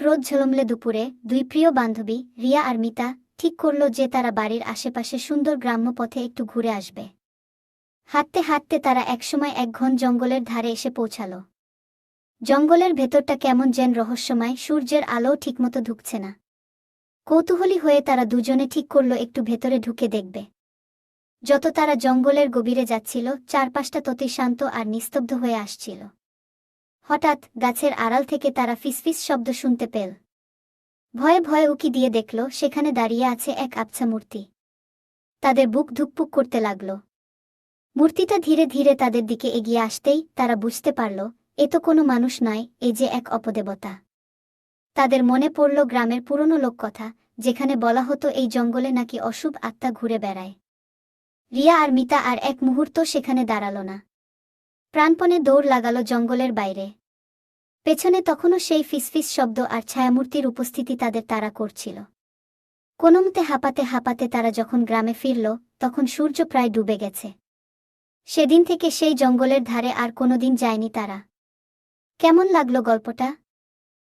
রোদ ঝলমলে দুপুরে দুই প্রিয় বান্ধবী রিয়া আর মিতা ঠিক করল যে তারা বাড়ির আশেপাশে সুন্দর গ্রাম্য পথে একটু ঘুরে আসবে। হাঁটতে হাঁটতে তারা একসময় এক ঘন জঙ্গলের ধারে এসে পৌঁছাল। জঙ্গলের ভেতরটা কেমন যেন রহস্যময়, সূর্যের আলোও ঠিকমতো ঢুকছে না। কৌতূহলী হয়ে তারা দুজনে ঠিক করল একটু ভেতরে ঢুকে দেখবে। যত তারা জঙ্গলের গভীরে যাচ্ছিল, চারপাশটা ততই শান্ত আর নিস্তব্ধ হয়ে আসছিল। হঠাৎ গাছের আড়াল থেকে তারা ফিসফিস শব্দ শুনতে পেল। ভয়ে ভয়ে উকি দিয়ে দেখল সেখানে দাঁড়িয়ে আছে এক আবছা মূর্তি। তাদের বুক ধুকপুক করতে লাগল। মূর্তিটা ধীরে ধীরে তাদের দিকে এগিয়ে আসতেই তারা বুঝতে পারল এ তো কোনো মানুষ নয়, এ যে এক অপদেবতা। তাদের মনে পড়ল গ্রামের পুরনো লোককথা, যেখানে বলা হতো এই জঙ্গলে নাকি অশুভ আত্মা ঘুরে বেড়ায়। রিয়া আর মিতা আর এক মুহূর্ত সেখানে দাঁড়াল না। প্রাণপণে দৌড় লাগাল জঙ্গলের বাইরে। পেছনে তখনও সেই ফিসফিস শব্দ আর ছায়ামূর্তির উপস্থিতি তাদের তাড়া করছিল। কোনোমতে হাঁপাতে হাঁপাতে তারা যখন গ্রামে ফিরল, তখন সূর্য প্রায় ডুবে গেছে। সেদিন থেকে সেই জঙ্গলের ধারে আর কোনোদিন যায়নি তারা। কেমন লাগলো গল্পটা?